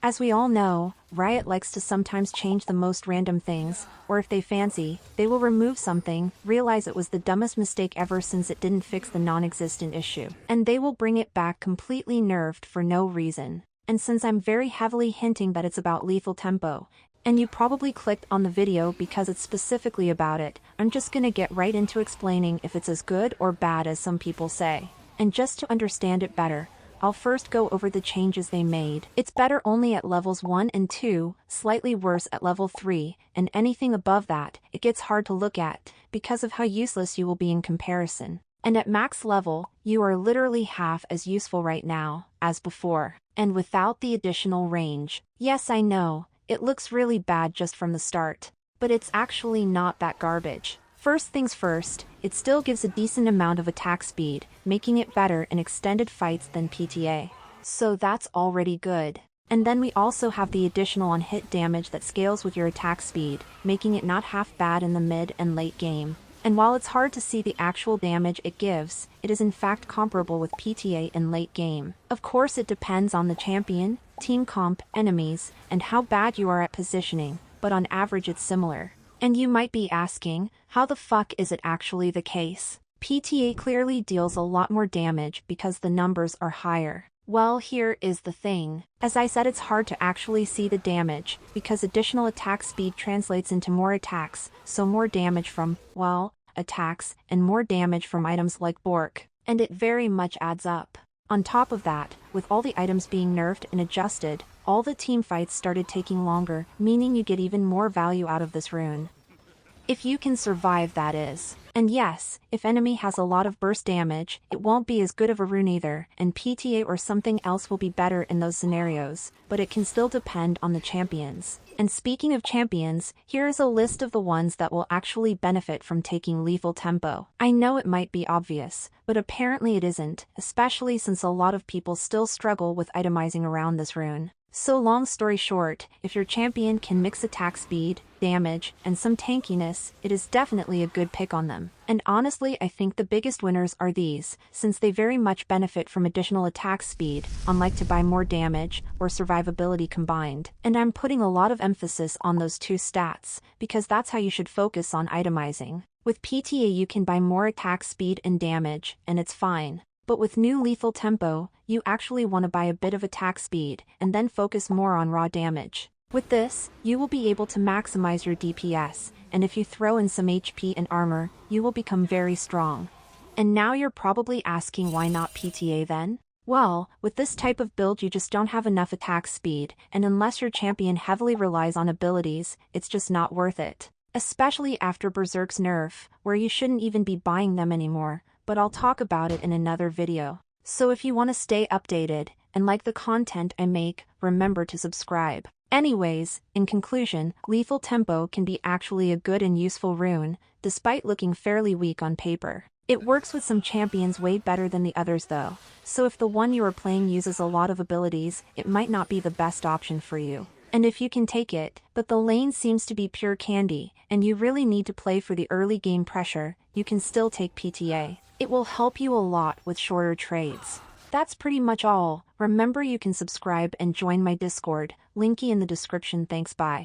As we all know, Riot likes to sometimes change the most random things, or if they fancy, they will remove something, realize it was the dumbest mistake ever since it didn't fix the non-existent issue, and they will bring it back completely nerfed for no reason. And since I'm very heavily hinting that it's about lethal tempo, and you probably clicked on the video because it's specifically about it, I'm just gonna get right into explaining if it's as good or bad as some people say. And just to understand it better, I'll first go over the changes they made. It's better only at levels 1 and 2, slightly worse at level 3, and anything above that, it gets hard to look at, because of how useless you will be in comparison. And at max level, you are literally half as useful right now as before, and without the additional range. Yes, I know, it looks really bad just from the start, but it's actually not that garbage. First things first, it still gives a decent amount of attack speed, making it better in extended fights than PTA. So that's already good. And then we also have the additional on-hit damage that scales with your attack speed, making it not half bad in the mid and late game. And while it's hard to see the actual damage it gives, it is in fact comparable with PTA in late game. Of course it depends on the champion, team comp, enemies, and how bad you are at positioning, but on average it's similar. And you might be asking, how the fuck is it actually the case? PTA clearly deals a lot more damage because the numbers are higher. Well, here is the thing. As I said, it's hard to actually see the damage, because additional attack speed translates into more attacks, so more damage from, well, attacks, and more damage from items like Bork. And it very much adds up. On top of that, with all the items being nerfed and adjusted, all the team fights started taking longer, meaning you get even more value out of this rune. If you can survive, that is. And yes, if enemy has a lot of burst damage, it won't be as good of a rune either, and PTA or something else will be better in those scenarios, but it can still depend on the champions. And speaking of champions, here is a list of the ones that will actually benefit from taking lethal tempo. I know it might be obvious, but apparently it isn't, especially since a lot of people still struggle with itemizing around this rune. So long story short, if your champion can mix attack speed, damage, and some tankiness, it is definitely a good pick on them. And honestly, I think the biggest winners are these, since they very much benefit from additional attack speed, unlike to buy more damage or survivability combined. And I'm putting a lot of emphasis on those two stats, because that's how you should focus on itemizing. With PTA you can buy more attack speed and damage, and it's fine. But with new lethal tempo, you actually want to buy a bit of attack speed, and then focus more on raw damage. With this, you will be able to maximize your DPS, and if you throw in some HP and armor, you will become very strong. And now you're probably asking, why not PTA then? Well, with this type of build you just don't have enough attack speed, and unless your champion heavily relies on abilities, it's just not worth it. Especially after Berserk's nerf, where you shouldn't even be buying them anymore, but I'll talk about it in another video. So if you want to stay updated, and like the content I make, remember to subscribe. Anyways, in conclusion, lethal tempo can be actually a good and useful rune, despite looking fairly weak on paper. It works with some champions way better than the others though, so if the one you are playing uses a lot of abilities, it might not be the best option for you. And if you can take it, but the lane seems to be pure candy, and you really need to play for the early game pressure, you can still take PTA. It will help you a lot with shorter trades. That's pretty much all. Remember you can subscribe and join my Discord, linky in the description. Thanks, bye.